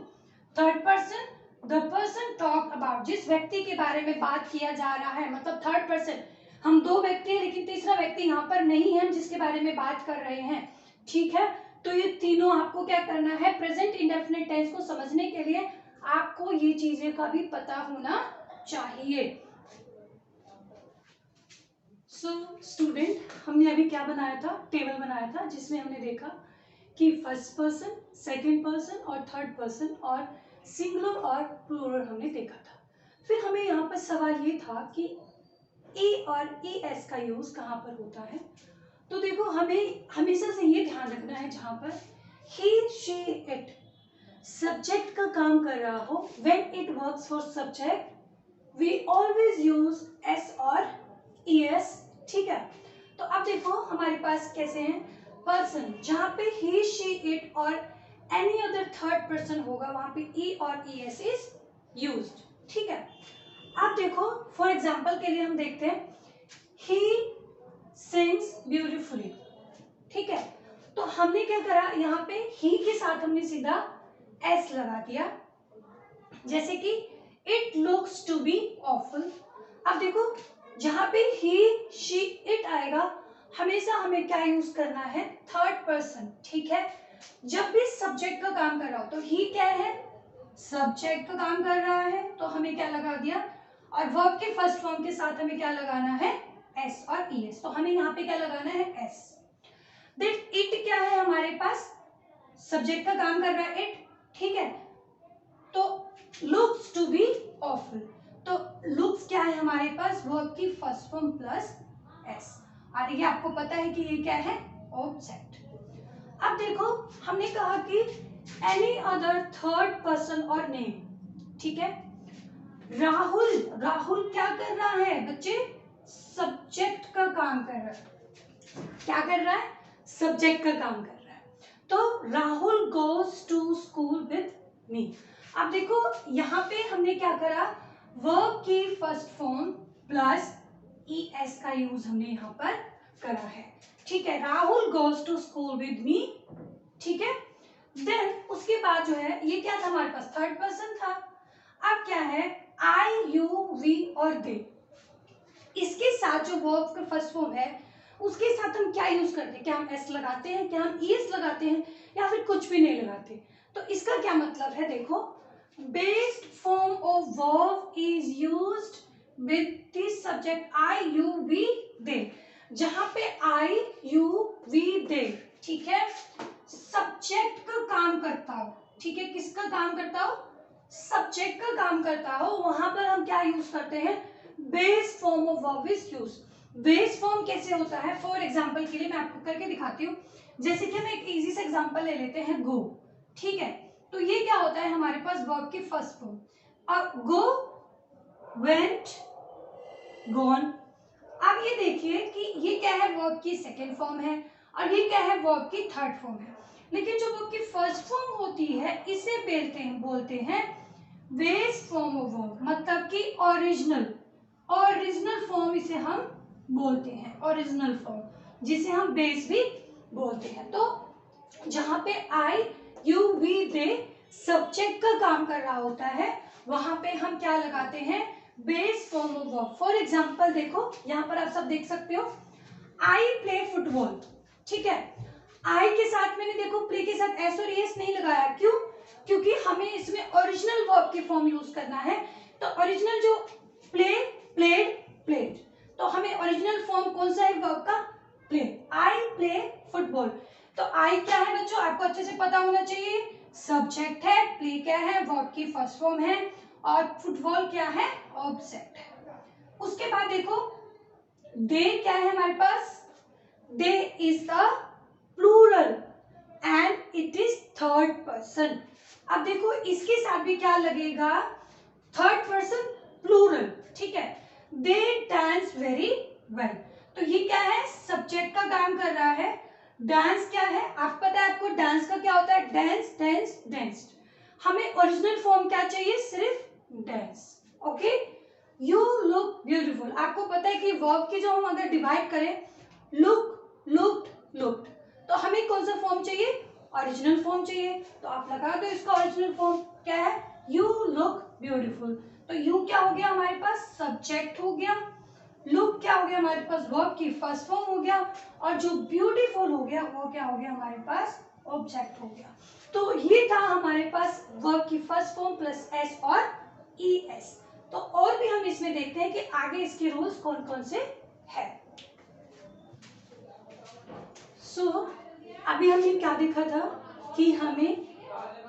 Third person the person talk about, जिस व्यक्ति के बारे में बात किया जा रहा है, मतलब थर्ड पर्सन. हम 2 व्यक्ति हैं लेकिन तीसरा व्यक्ति यहाँ पर नहीं है जिसके बारे में बात कर रहे हैं, ठीक है. तो ये तीनों आपको क्या करना है, प्रेजेंट इंडेफिनिट टेंस को समझने के लिए आपको ये चीजें का भी पता होना चाहिए. सो स्टूडेंट, हमने अभी क्या बनाया था, टेबल बनाया था जिसमें हमने देखा कि फर्स्ट पर्सन, सेकेंड पर्सन और थर्ड पर्सन और सिंगुलर और प्लूरल हमने देखा था. फिर हमें यहाँ पर सवाल ये था कि ई और ई एस का यूज कहाँ पर होता है। तो देखो हमें हमेशा से ये ध्यान रखना है, जहाँ पर ही शी इट सब्जेक्ट का काम कर रहा हो, when it works for subject we always use S और ई एस। ठीक है, तो अब देखो हमारे पास कैसे हैं पर्सन, जहाँ पे ही शी इट और एनी अदर थर्ड पर्सन होगा वहां पे ई और ई एस इज यूज्ड। ठीक है, अब देखो फॉर एग्जाम्पल के लिए हम देखते हैं ही सिंग्स ब्यूटिफुली। ठीक है, तो हमने क्या करा, यहाँ पे ही के साथ हमने सीधा एस लगा दिया, जैसे कि it looks to be awful. अब देखो जहां पे ही शी इट आएगा हमेशा हमें क्या यूज करना है, थर्ड पर्सन। ठीक है, जब भी सब्जेक्ट का काम कर रहा हो तो ही क्या है, सब्जेक्ट का काम कर रहा है, तो हमें क्या लगा दिया, और वर्ब के फर्स्ट फॉर्म के साथ हमें क्या लगाना है, एस और ई एस। तो हमें यहाँ पे क्या लगाना है, एस। देन इट क्या है हमारे पास, सब्जेक्ट का काम कर रहा है इट। ठीक है, तो लुक्स टू बी ऑफुल, तो लुक्स क्या है हमारे पास, वर्ब की फर्स्ट फॉर्म प्लस एस, और ये आपको पता है कि ये क्या है, ऑब्जेक्ट। अब देखो हमने कहा कि एनी अदर थर्ड पर्सन और नेम। ठीक है, राहुल, राहुल क्या कर रहा है बच्चे, सब्जेक्ट का काम कर रहा है। क्या कर रहा है, सब्जेक्ट का काम कर रहा है। तो Rahul goes to school with me. अब देखो यहाँ पे हमने क्या करा, वर्ब की first form plus E S का यूज हमने यहाँ पर करा है। ठीक है, Rahul goes to school with me. ठीक है, देन उसके बाद जो है ये क्या था हमारे पास, थर्ड पर्सन था। अब क्या है, आई यू वी और दे, इसके साथ जो वर्ब का फर्स्ट फॉर्म है उसके साथ हम क्या यूज करते हैं, क्या हम एस लगाते हैं, क्या हम ई एस लगाते हैं, या फिर कुछ भी नहीं लगाते। तो इसका क्या मतलब है, देखो based form of verb is used with this subject I you we they, जहां पे आई यू वी दे, ठीक है, सब्जेक्ट का काम करता हो। ठीक है, किसका काम करता हो, सब्जेक्ट का काम करता हो, वहां पर हम क्या यूज करते हैं, base form of verb is use. Base form कैसे होता है, फॉर एग्जांपल के लिए मैं आपको करके दिखाती हूँ। जैसे कि हम एक इजी सा एग्जांपल ले लेते हैं, गो। ठीक है, तो ये क्या होता है हमारे पास, वर्ब की फर्स्ट फॉर्म, और गो, वेंट, गॉन। अब ये देखिए कि ये क्या है, वर्ब की सेकेंड फॉर्म है, और ये क्या है, वर्ब की थर्ड फॉर्म है। लेकिन जो वर्ब की फर्स्ट फॉर्म होती है इसे बोलते हैं बेस फॉर्म ऑफ वर्ब, मतलब कि ओरिजिनल फॉर्म इसे हम बोलते हैं, ओरिजिनल फॉर्म, जिसे हम बेस भी बोलते हैं। तो जहां पे आई यू वी दे सब्जेक्ट का काम कर रहा होता है, वहां पे हम क्या लगाते हैं, base form of verb. For example देखो यहाँ पर आप सब देख सकते हो, आई प्ले फुटबॉल। ठीक है, आई के साथ मैंने देखो प्ले के साथ एस और एस नहीं लगाया, क्यों, क्योंकि हमें इसमें ओरिजिनल वर्ब की फॉर्म यूज करना है। तो ओरिजिनल जो प्ले, प्लेड, प्लेड, तो हमें ओरिजिनल फॉर्म कौन सा है वर्ब का, प्ले। आई प्ले फुटबॉल, तो आई क्या है बच्चों, आपको अच्छे से पता होना चाहिए, सब्जेक्ट है, प्ले क्या है, वर्ब की फर्स्ट फॉर्म है, और फुटबॉल क्या है, ऑब्जेक्ट है। उसके बाद देखो दे क्या है हमारे पास, they is the plural and it is third person. अब देखो इसके साथ भी क्या लगेगा, थर्ड पर्सन प्लूरल। ठीक है, दे डांस वेरी वेल, तो ये क्या है, सब्जेक्ट का काम कर रहा है। डांस क्या है, आप पता है आपको डांस का क्या होता है, डांस, डांस, डांस्ड। हमें ओरिजिनल फॉर्म क्या चाहिए, सिर्फ dance. Okay, you look beautiful, आपको पता है कि वर्ब की जो हम अगर डिवाइड करें, लुक, लुक्ड, लुक्ड, तो हमें कौन सा फॉर्म चाहिए, ओरिजिनल फॉर्म चाहिए। तो आप लगा दो इसका ओरिजिनल फॉर्म क्या है, यू लुक ब्यूटीफुल। तो यू क्या हो गया हमारे पास, सब्जेक्ट हो गया, लुक क्या हो गया हमारे पास, वर्ब की फर्स्ट फॉर्म हो गया, और जो ब्यूटीफुल हो गया वो क्या हो गया हमारे पास, ऑब्जेक्ट हो गया। तो ये था हमारे पास वर्ब की फर्स्ट फॉर्म प्लस एस और ई एस। तो और भी हम इसमें देखते हैं कि आगे इसके रूल्स कौन कौन से है। अभी हमने क्या देखा था कि हमें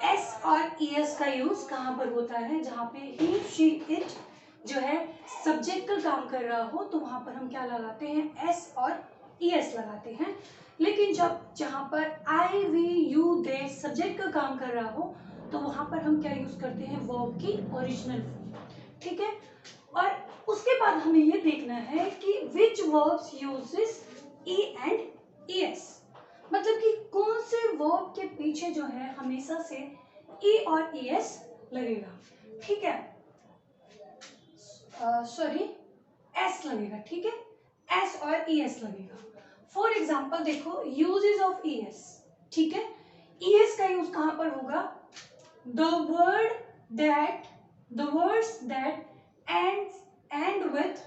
एस और ई एस का यूज कहां पर होता है, जहां पे ही शी इट जो है सब्जेक्ट का काम कर रहा हो तो वहां पर हम क्या लगाते हैं, एस और ईएस लगाते हैं। लेकिन जहां पर आई वी यू दे सब्जेक्ट का काम कर रहा हो तो वहां पर हम क्या यूज करते हैं, वर्ब की ओरिजिनल फॉर्म। ठीक है, और उसके बाद हमें ये देखना है कि which verbs uses E and ES, मतलब कि कौन से वर्ब के पीछे जो है हमेशा से ई और ईएस लगेगा। ठीक है, सॉरी एस लगेगा। ठीक है, एस और ईएस लगेगा। फॉर एग्जाम्पल देखो, यूजेस ऑफ ईएस। ठीक है, ईएस का यूज कहां पर होगा, the words that end with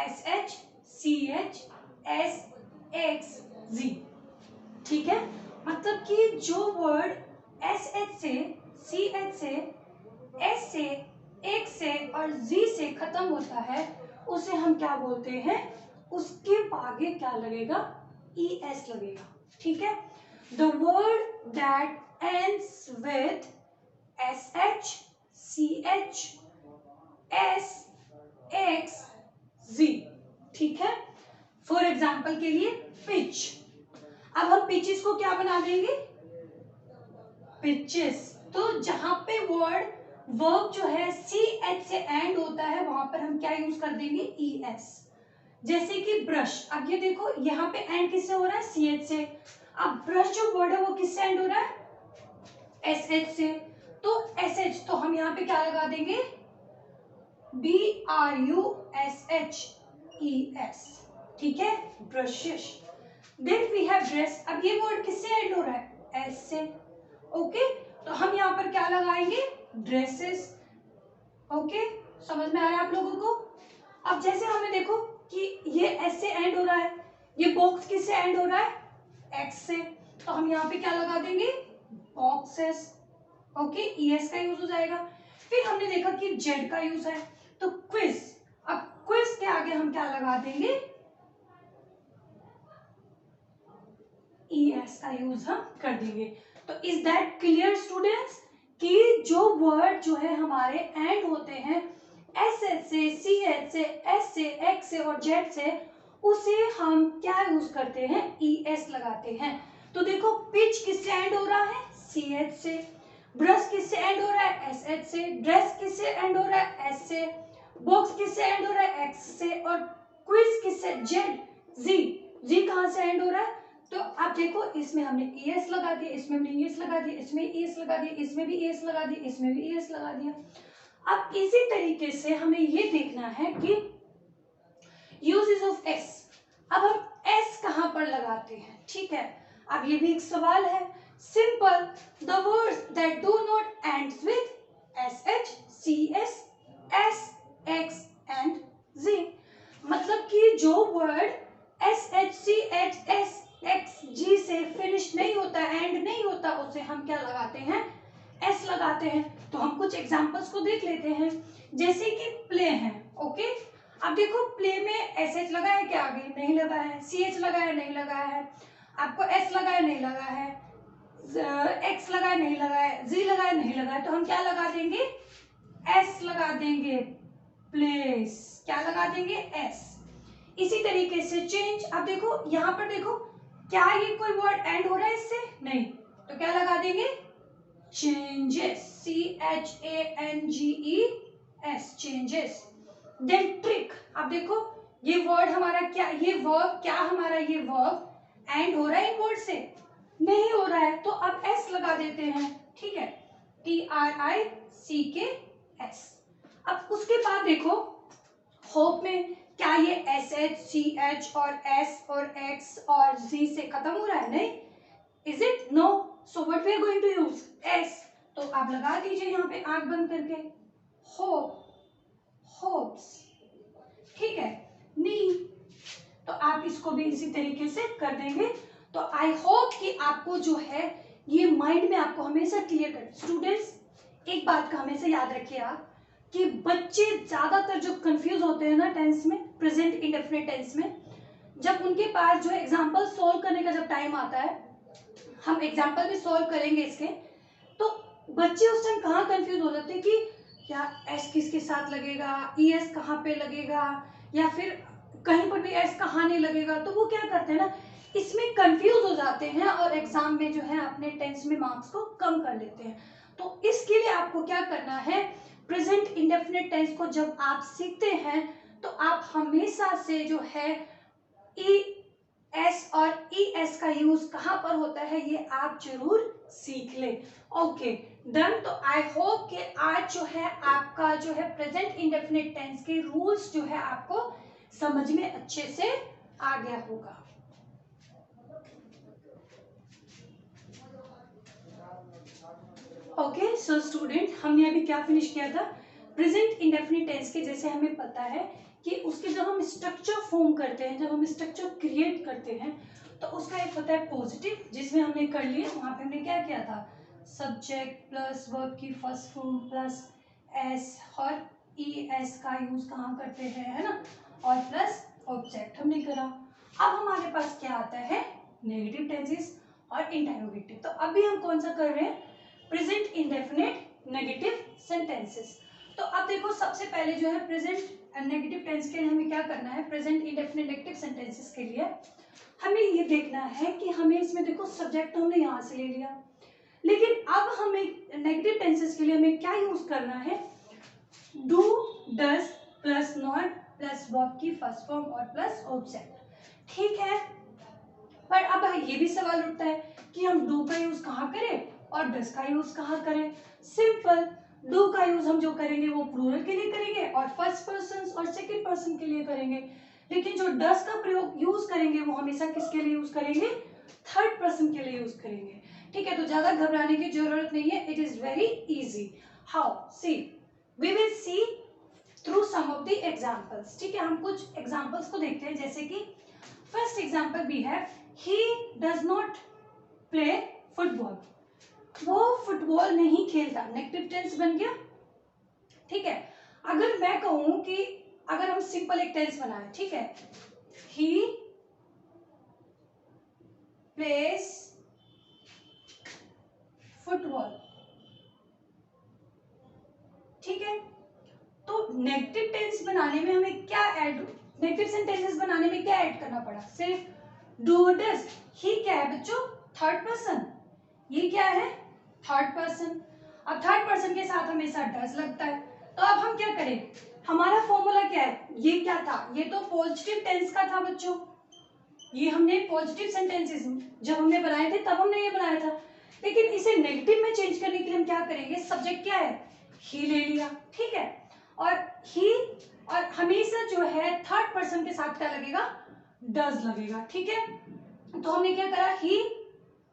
sh ch s x z। ठीक है, मतलब कि जो वर्ड sh से, ch से, s से, x से और z से खत्म होता है उसे हम क्या बोलते हैं, उसके आगे क्या लगेगा, es लगेगा। ठीक है, the word that ends with sh ch s x z। ठीक है, फॉर एग्जाम्पल के लिए पिच, अब हम पिचेस को क्या बना देंगे, पिचेस। तो जहां पे वर्ब जो है सी एच से एंड होता है वहां पर हम क्या यूज कर देंगे, ई एस। जैसे कि ब्रश, अब ये देखो यहाँ पे एंड किससे हो रहा है, सी एच से। अब ब्रश जो वर्ड है वो किससे एंड हो रहा है, एस एच से। तो एस एच, तो हम यहाँ पे क्या लगा देंगे, BRUSHES। ठीक है, brushes. Then we have dress, अब ये वर्ड किससे एंड हो रहा है, एस से। ओके, तो हम यहाँ पर क्या लगाएंगे, ड्रेसेस। ओके, समझ में आ रहा है आप लोगों को। अब जैसे हमें देखो कि ये एस से एंड हो रहा है, ये बॉक्स किससे एंड हो रहा है, एक्स से, तो हम यहाँ पे क्या लगा देंगे, बॉक्सेस। ओके, ईएस का यूज हो जाएगा। फिर हमने देखा कि जेड का यूज है, तो क्विज, अब क्विज के आगे हम क्या लगा देंगे, ES का यूज हम कर देंगे। तो इज दैट क्लियर स्टूडेंट्स, कि जो वर्ड जो है हमारे एंड होते हैं एस एच से, सी एच से, एस से, एक्स से और जेड से, उसे हम क्या यूज करते हैं, ES लगाते हैं। तो देखो पिच किससे एंड हो रहा है, CH से, ब्रश किससे एंड हो रहा है, SH से, ड्रेस किससे एंड हो रहा है, S से, बॉक्स किससे एंड हो रहा है, X से, और क्विज किससे, Z कहां से एंड हो रहा है। तो आप देखो इसमें हमने ES लगा दिया, इसमें हमने ES लगा दिया, इसमें ES लगा दिया, इसमें भी ES लगा दिया, इसमें भी ES लगा दिया। अब इसी तरीके से हमें ये देखना है कि यूजेस ऑफ S, अब हम S कहां पर लगाते हैं। ठीक है, अब ये भी एक सवाल है, simple, the words that do not ends with SH CS S X and Z, मतलब कि जो word SH CH S X G से फिनिश नहीं होता, एंड नहीं होता, उसे हम क्या लगाते हैं, S लगाते हैं। तो हम कुछ एग्जांपल्स को देख लेते हैं, जैसे कि प्ले है। ओके, अब देखो प्ले में SH लगा है क्या, आगे नहीं लगा है, CH लगा है नहीं लगा है, आपको S लगा है नहीं लगा है, X लगा है नहीं लगा है, Z लगा है नहीं लगा है, तो हम क्या लगा देंगे, S लगा देंगे, प्लेस क्या लगा देंगे, S। इसी तरीके से चेंज, अब देखो यहाँ पर देखो, क्या ये कोई वर्ड एंड हो रहा है इससे, नहीं, तो क्या लगा देंगे, changes, CHANGES, changes. Then trick, अब देखो ये वर्ड हमारा क्या, ये वर्ब क्या हमारा, ये वर्ब एंड हो रहा है इन वर्ड से, नहीं हो रहा है, तो अब S लगा देते हैं। ठीक है, TRICKS। अब उसके बाद देखो होप में क्या ये SH CH और S और X और Z से खत्म हो रहा है, नहीं, is it, no, so what we are going to use, S। तो आप लगा दीजिए यहाँ पे आंख बंद करके, होप, होप्स। ठीक है, नी, तो आप इसको भी इसी तरीके से कर देंगे। तो आई होप कि आपको जो है ये माइंड में आपको हमेशा क्लियर कर। स्टूडेंट्स एक बात का हमेशा याद रखिए आप, कि बच्चे ज्यादातर जो कंफ्यूज होते हैं ना टेंस में, प्रेजेंट इंडेफिनिट टेंस में, जब उनके पास जो एग्जांपल सॉल्व करने का जब टाइम आता है, हम एग्जांपल भी सॉल्व करेंगे इसके, तो बच्चे उस टाइम कहाँ कंफ्यूज हो जाते हैं कि क्या एस किसके साथ लगेगा, ई एस कहाँ पे लगेगा, या फिर कहीं पर भी एस कहाँ नहीं लगेगा, तो वो क्या करते हैं ना, इसमें कंफ्यूज हो जाते हैं और एग्जाम में जो है अपने टेंस में मार्क्स को कम कर लेते हैं। तो इसके लिए आपको क्या करना है, प्रेजेंट इंडेफिनिट टेंस को जब आप सीखते हैं तो आप हमेशा से जो है ई एस और ई एस का यूज कहां पर होता है ये आप जरूर सीख ले। Okay done. तो आई होप कि आज जो है आपका जो है प्रेजेंट इंडेफिनिट टेंस के रूल्स जो है आपको समझ में अच्छे से आ गया होगा। ओके सो स्टूडेंट, हमने अभी क्या फिनिश किया था, प्रेजेंट इंडेफिनिट टेंस के जैसे हमें पता है कि उसके जब हम स्ट्रक्चर फॉर्म करते हैं, जब हम स्ट्रक्चर क्रिएट करते हैं, तो उसका एक होता है पॉजिटिव, जिसमें हमने कर लिया, वहां पे हमने क्या किया था, सब्जेक्ट प्लस वर्ब की फर्स्ट फॉर्म प्लस एस और ई एस का यूज कहाँ करते हैं, है ना, और प्लस ऑब्जेक्ट हमने करा। अब हमारे पास क्या आता है, नेगेटिव टेंसेस और इंटरोगेटिव। तो अभी हम कौन सा कर रहे हैं, प्रेजेंट इंडेफिनिट नेगेटिव सेंटेंसेस। तो अब देखो सबसे पहले जो है प्रेजेंट नेगेटिव टेंस के लिए हमें क्या करना है, प्रेजेंट इंडेफिनिट नेगेटिव सेंटेंसेस के लिए हमें ये देखना है कि हमें इसमें देखो सब्जेक्ट तो हमने यहाँ से ले लिया, लेकिन अब हमें नेगेटिव टेंसेस के लिए हमें क्या यूज करना है, do does plus not plus verb की फर्स्ट फॉर्म और प्लस ऑब्जेक्ट। ठीक है, पर अब ये भी सवाल उठता है कि हम डू का यूज कहाँ करें और डज का यूज कहाँ करें। सिंपल, डू का यूज हम जो करेंगे वो प्लूरल के लिए करेंगे और फर्स्ट पर्सन और सेकंड पर्सन के लिए करेंगे, लेकिन जो डज का प्रयोग यूज करेंगे वो हमेशा किसके लिए यूज करेंगे, थर्ड पर्सन के लिए यूज करेंगे। ठीक है, तो ज्यादा घबराने की जरूरत नहीं है, it is very easy. How, see we will see through some of the examples. ठीक है, हम कुछ एग्जांपल्स को देखते हैं, जैसे कि first example we have, he does not play football. वो फुटबॉल नहीं खेलता, नेगेटिव टेंस बन गया। ठीक है, अगर मैं कहूं कि अगर हम सिंपल एक टेंस बनाए, ठीक है, ही प्लेस फुटबॉल, ठीक है, तो नेगेटिव टेंस बनाने में हमें क्या ऐड, नेगेटिव सेंटेंसेस बनाने में क्या ऐड करना पड़ा, सिर्फ डू डज। ही क्या है बच्चों, थर्ड पर्सन, ये क्या है थर्ड पर्सन। अब थर्ड पर्सन के साथ हमेशा डज लगता है, तो अब हम क्या करें, हमारा फॉर्मूला क्या है, ये क्या था, ये तो पॉजिटिव टेंस का था बच्चों, ये हमने पॉजिटिव सेंटेंसेस जब हमने बनाए थे तब हमने ये बनाया था, लेकिन इसे नेगेटिव में चेंज करने के लिए हम क्या करेंगे, सब्जेक्ट क्या है, ही ले लिया। ठीक है, और ही और हमेशा जो है थर्ड पर्सन के साथ क्या लगेगा, डज लगेगा। ठीक है, तो हमने क्या करा, ही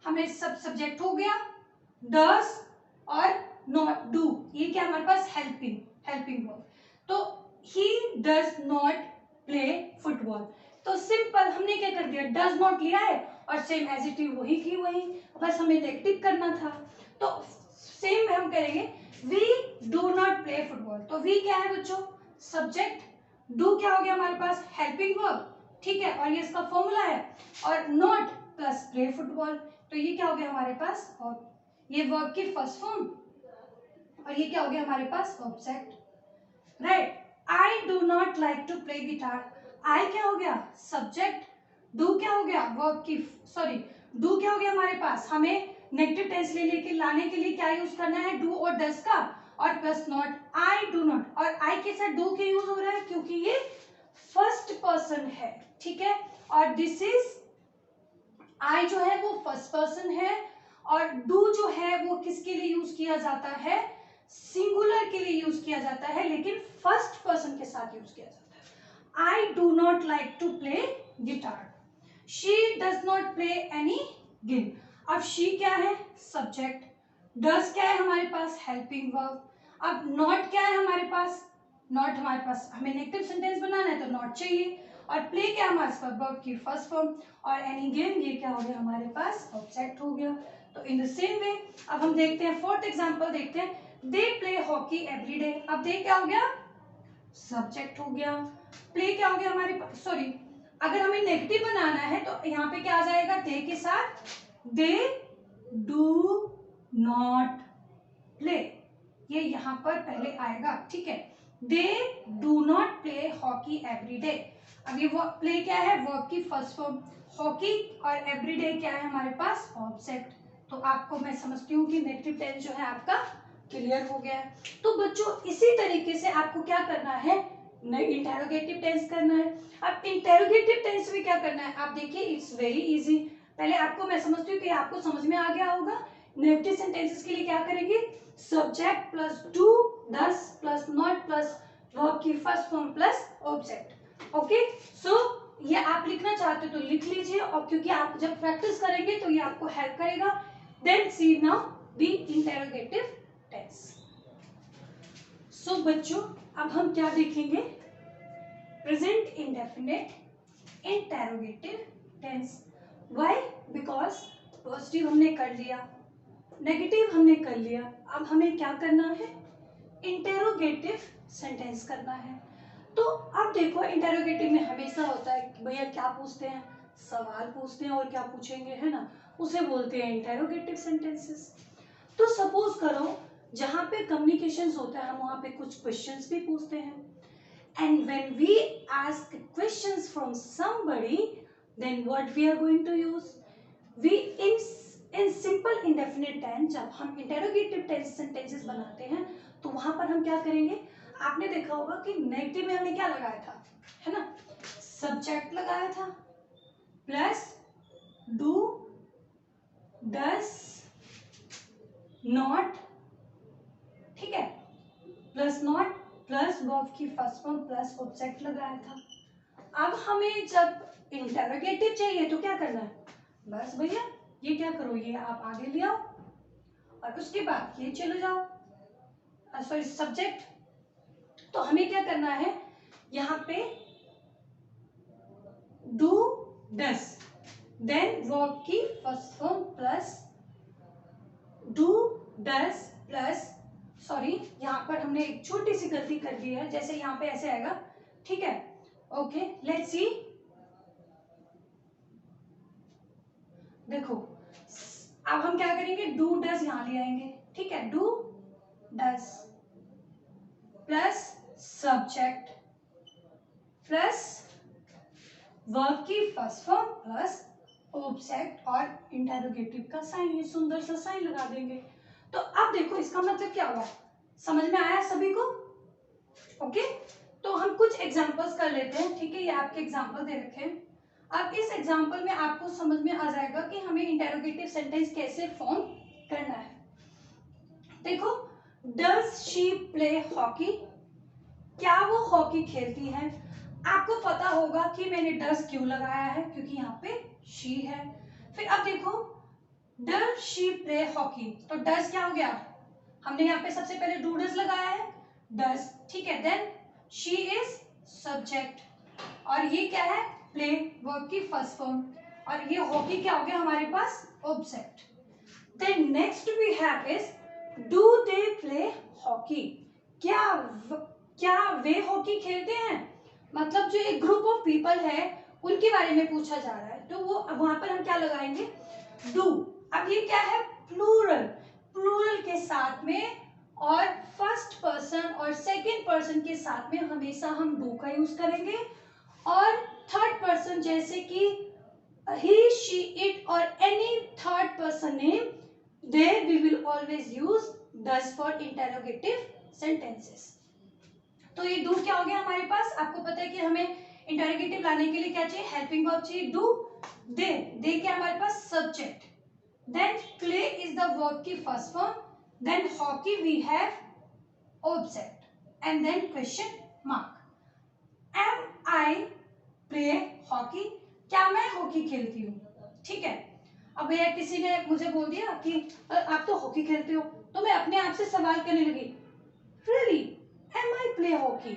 हमें सब सब्जेक्ट हो गया, डज और नॉट डू, ये क्या हमारे पास हेल्पिंग हेल्पिंग वर्ब। तो he does not play football, तो सिंपल हमने क्या कर दिया, डज नॉट लिया है और सेम एज इट इज वही की वही, बस हमें नेगेटिव करना था। तो सेम हम करेंगे, we do not play football, तो वी क्या है बच्चों, सब्जेक्ट, डू क्या हो गया हमारे पास, हेल्पिंग वर्ब। ठीक है, और ये इसका फॉर्मूला है, और नॉट प्लस प्ले फुटबॉल, तो ये क्या हो गया हमारे पास, और ये वर्ब की फर्स्ट फॉर्म और ये क्या हो गया हमारे पास, object. Right, I do not like to play guitar, I क्या हो गया सब्जेक्ट, डू क्या हो गया वर्ब की, सॉरी डू क्या हो गया हमारे पास, हमें नेगेटिव टेंस ले लेके लाने के लिए क्या यूज करना है, डू और डज का और plus not, I do not, और आई के साथ डू के यूज हो रहा है क्योंकि ये फर्स्ट पर्सन है। ठीक है, और दिस इज, आई जो है वो फर्स्ट पर्सन है और डू जो है वो किसके लिए यूज किया जाता है, सिंगुलर के लिए यूज किया जाता है, लेकिन फर्स्ट पर्सन के साथ यूज किया जाता है। I do not like to play guitar, she does not play any game, अब शी क्या है सब्जेक्ट, डज क्या है हमारे पास हेल्पिंग वर्ब, अब नॉट क्या है हमारे पास, नॉट हमारे पास हमें नेगेटिव सेंटेंस बनाना है तो नॉट चाहिए, और प्ले क्या हमारे पास वर्ब की फर्स्ट फॉर्म, और एनी गेम ये क्या हो गया हमारे पास ऑब्जेक्ट हो गया। तो इन द सेम वे अब हम देखते हैं फोर्थ एग्जांपल देखते हैं, दे प्ले हॉकी एवरी डे, अब दे क्या हो गया सब्जेक्ट हो गया, प्ले क्या हो गया हमारे पास, सॉरी अगर हमें नेगेटिव बनाना है तो यहाँ पे क्या आ जाएगा, दे के साथ दे डू नॉट प्ले, ये यहाँ पर पहले आएगा, ठीक है। They do not play hockey every day. अब ये प्ले क्या है, वर्ब की फर्स्ट फॉर्म। हॉकी और एवरीडे क्या है हमारे पास, ऑब्जेक्ट। तो आपको मैं समझती हूँ कि नेगेटिव टेंस जो है आपका क्लियर हो गया है। तो बच्चों इसी तरीके से आपको क्या करना है, इंटेरोगेटिव टेंस करना है। अब इंटेरोगेटिव टेंस में क्या करना है, आप देखिए इट्स वेरी इजी। पहले आपको मैं समझती हूँ कि आपको समझ में आ गया होगा। नेगेटिव सेंटेंसेस के लिए क्या करेंगे, subject plus do does plus not plus verb की first form plus object. Okay, so ये आप लिखना चाहते हो तो लिख लीजिए, और क्योंकि आप जब प्रैक्टिस करेंगे तो ये आपको हेल्प करेगा। Then see now the interrogative tense. So बच्चों अब हम क्या देखेंगे, present indefinite interrogative tense. Why, because positive हमने कर लिया, नेगेटिव हमने कर लिया, अब हमें क्या करना है, इंटेरोगेटिव सेंटेंस करना है। तो अब देखो इंटेरोगेटिव में हमेशा होता है कि भैया क्या पूछते हैं, सवाल पूछते हैं और क्या पूछेंगे, है ना, उसे बोलते हैं इंटेरोगेटिव सेंटेंसेस। तो सपोज करो जहां पे कम्युनिकेशंस होता है हम वहां पे कुछ क्वेश्चंस भी पूछते हैं। And when we ask questions from somebody, then what we are going to use, we in simple indefinite tense, जब हम इंटेरोगेटिव टेंस सेंटेंसेस बनाते हैं तो वहां पर हम क्या करेंगे, आपने देखा होगा कि नेगेटिव में हमने क्या लगाया था, है ना, सब्जेक्ट लगाया था प्लस डू डस नॉट, ठीक है, प्लस नॉट प्लस वर्ब की फर्स्ट फॉर्म प्लस ऑब्जेक्ट लगाया था। अब हमें जब इंटेरोगेटिव चाहिए तो क्या करना है, बस भैया ये क्या करो, ये आप आगे ले आओ और उसके बाद ये चले जाओ, सॉरी सब्जेक्ट। तो हमें क्या करना है, यहाँ पे डू डस, देन वर्ब की first form plus do does plus, sorry यहाँ पर हमने एक छोटी सी गलती कर दी है, जैसे यहाँ पे ऐसे आएगा, ठीक है। ओके लेट्स सी, देखो अब हम क्या करेंगे, डू डस यहाँ ले आएंगे, ठीक है, do does plus subject plus verb की फर्स्ट फॉर्म प्लस ऑब्जेक्ट और इंटेरोगेटिव का साइन, ये सुंदर सा साइन लगा देंगे। तो अब देखो इसका मतलब क्या हुआ, समझ में आया सभी को, ओके। तो हम कुछ एग्जांपल्स कर लेते हैं, ठीक है, ये आपके एग्जांपल दे रखे हैं। अब इस एग्जांपल में आपको समझ में आ जाएगा कि हमें इंटेरोगेटिव सेंटेंस कैसे फॉर्म करना है। देखो, डज शी प्ले हॉकी, क्या वो हॉकी खेलती है। आपको पता होगा कि मैंने डज क्यों लगाया है, क्योंकि यहाँ पे शी है। फिर अब देखो, डज शी प्ले हॉकी, तो डज क्या हो गया, हमने यहाँ पे सबसे पहले डू डज लगाया है, डज, ठीक है। देन शी इज सब्जेक्ट, और ये क्या है, प्ले, वर्ब की फर्स्ट फॉर्म, और ये हॉकी क्या हो गया हमारे पास, object. Then next we have is do they play hockey, क्या वे हॉकी खेलते हैं, मतलब जो एक ग्रुप ऑफ पीपल है उनके बारे में पूछा जा रहा है, तो वो वहां पर हम क्या लगाएंगे, डू। अब ये क्या है, प्लूरल, प्लूरल के साथ में और फर्स्ट पर्सन और सेकंड पर्सन के साथ में हमेशा हम डू का यूज करेंगे, और थर्ड पर्सन जैसे कि ही शी इट और any third person name, there we will always use does for interrogative sentences। तो ये डू क्या हो गया हमारे पास, आपको पता है कि हमें इंटरोगेटिव लाने के लिए क्या चाहिए, हेल्पिंग वर्ब चाहिए, डू। दे क्या हमारे पास, subject. Then play is the verb की first form, then hockey we have object, and then question mark. Am I play hockey, क्या मैं हॉकी खेलती हूँ, ठीक है। अब भैया किसी ने मुझे बोल दिया कि आप तो हॉकी खेलते हो, तो मैं अपने आप से सवाल करने लगी, really am I play hockey,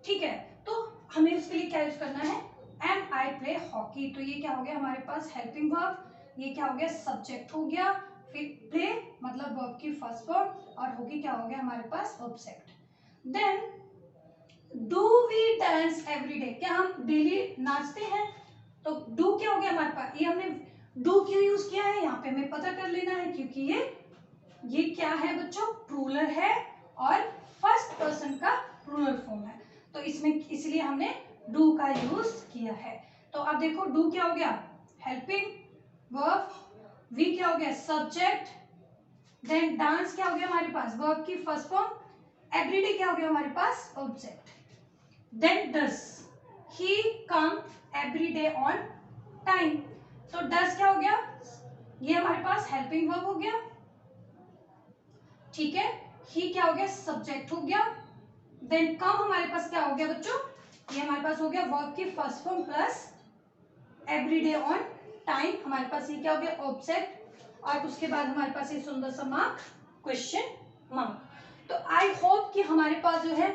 ठीक है। तो हमें उसके लिए क्या यूज करना है, एम आई प्ले हॉकी, तो ये क्या हो गया हमारे पास, हेल्पिंग वर्ब, ये क्या हो गया, सब्जेक्ट हो गया, फिर प्ले मतलब वर्ब की फर्स्ट फॉर्म, और हॉकी क्या हो गया हमारे पास, object. Then do we dance every day, क्या हम डेली नाचते हैं, तो डू क्या हो गया हमारे पास, ये हमने डू क्यों यूज किया है यहाँ पे हमें पता कर लेना है, क्योंकि ये क्या है बच्चों, प्लूरल है और फर्स्ट पर्सन का प्लूरल फॉर्म है, तो इसमें इसलिए हमने डू का यूज किया है। तो अब देखो डू क्या हो गया, हेल्पिंग वर्ब, वी क्या हो गया, सब्जेक्ट, देन डांस क्या हो गया हमारे पास, वर्ब की फर्स्ट फॉर्म, एवरीडे क्या हो गया हमारे पास, object, then does, he come every day on time, तो डस क्या हो गया, ये हमारे पास हेल्पिंग वर्ब हो गया, ठीक है, ही क्या हो गया, सब्जेक्ट हो गया, देन कम हमारे पास क्या हो गया बच्चों, ये हमारे पास हो गया वर्ब की first form plus everyday on time, हमारे पास ये क्या हो गया, ऑब्जेक्ट, और उसके बाद हमारे पास ये सुंदर सा मार्क, क्वेश्चन मार्क। तो आई होप कि हमारे पास जो है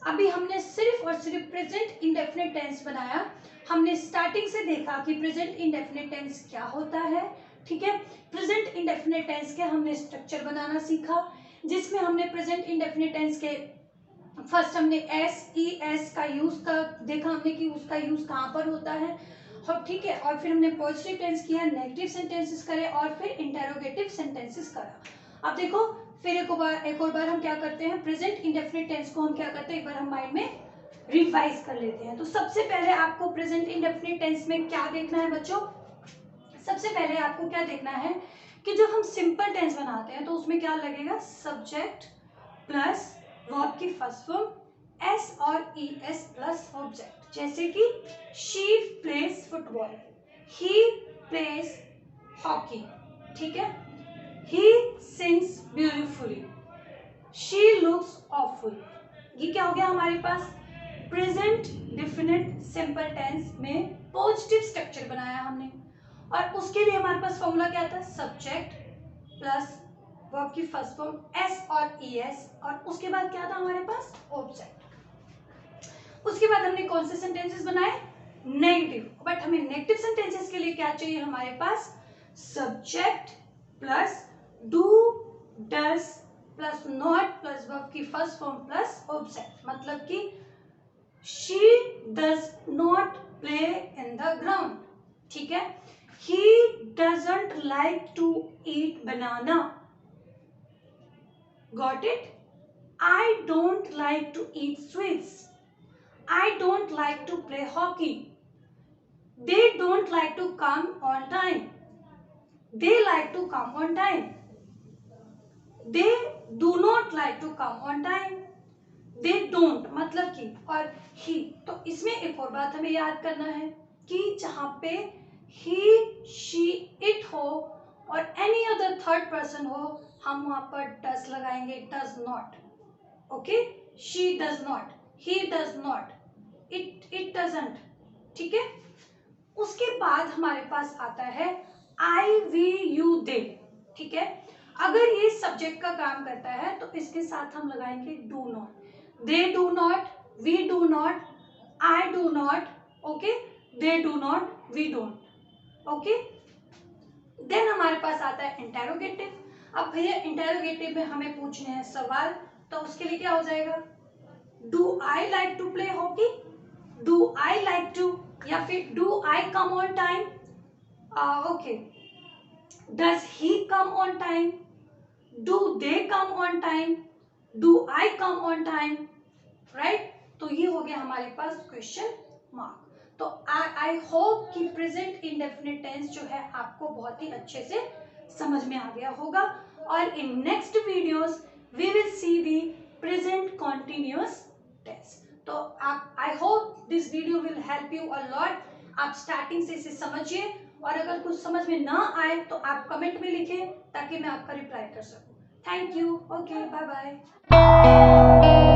अभी हमने सिर्फ और सिर्फ प्रेजेंट इंडेफिनिट टेंस बनाया। हमने स्टार्टिंग से देखा कि प्रेजेंट इंडेफिनिट टेंस क्या होता है, ठीक है। प्रेजेंट इंडेफिनिट टेंस के हमने स्ट्रक्चर बनाना सीखा, जिसमें हमने प्रेजेंट इंडेफिनिट टेंस के फर्स्ट हमने एस ई एस का यूज का देखा हमने कि उसका यूज कहाँ पर होता है, और ठीक है, और फिर हमने पॉजिटिव टेंस किया, नेगेटिव सेंटेंसेस करे, और फिर इंटेरोगेटिव सेंटेंसेस करा। अब देखो फिर एक और बार हम क्या करते हैं, प्रेजेंट इंडेफिनिट टेंस को हम क्या करते हैं, एक बार हम माइंड में रिवाइज कर लेते हैं। तो सबसे पहले आपको प्रेजेंट इंडेफिनिट टेंस में क्या देखना है बच्चों, सबसे पहले आपको क्या देखना है कि जब हम सिंपल टेंस बनाते हैं तो उसमें क्या लगेगा, सब्जेक्ट प्लस वर्ब की फर्स्ट फॉर्म एस और ई एस प्लस ऑब्जेक्ट, जैसे कि she plays football, he plays hockey, ठीक है, he sings beautifully, she looks awful. ये क्या हो गया हमारे पास, प्रेजेंट डेफिनेट सिंपल टेंस में पॉजिटिव स्ट्रक्चर बनाया हमने, और उसके लिए हमारे पास फॉर्मूला क्या था, सब्जेक्ट प्लस वर्ब की फर्स्ट फॉर्म एस और ई एस, और उसके बाद क्या था हमारे पास, ऑब्जेक्ट। उसके बाद हमने कौन से सेंटेंसेस बनाए, नेगेटिव, बट हमें नेगेटिव सेंटेंसेस के लिए क्या चाहिए हमारे पास, subject plus do does plus not plus verb की फर्स्ट फॉर्म प्लस ऑब्जेक्ट, मतलब कि she does not play in the ground, ठीक है, he doesn't like to eat banana, got it, I don't like to eat sweets, I don't like to play hockey, they don't like to come on time, they like to come on time, they do not like to come on time, they don't, मतलब कि, और he, तो इसमें एक और बात हमें याद करना है कि जहां पे he, she, it हो और any other third person हो, हम वहां पर does लगाएंगे, does not, okay, she does not, he does not, it doesn't, ठीक है। उसके बाद हमारे पास आता है I, we, you, they, ठीक है। अगर ये सब्जेक्ट का काम करता है तो इसके साथ हम लगाएंगे do not, they do not, we do not, I do not, okay, they do not, we don't, okay. देन हमारे पास आता है इंटेरोगेटिव। अब भैया इंटेरोगेटिव में हमें पूछने हैं सवाल, तो उसके लिए क्या हो जाएगा, do I like to play hockey, do I like to, या फिर do I come on time, okay, does he come on time, do they come on time, do I come on time, right. तो ये हो गया हमारे पास question mark. तो I hope कि प्रेजेंट इंडेफिनिट टेंस जो है आपको बहुत ही अच्छे से समझ में आ गया होगा, और in next videos we will see the present continuous tense. तो आप, I hope this video will help you a lot. आप स्टार्टिंग से इसे समझिए, और अगर कुछ समझ में ना आए तो आप कमेंट में लिखें ताकि मैं आपका रिप्लाई कर सकूं। Thank you, okay, bye bye.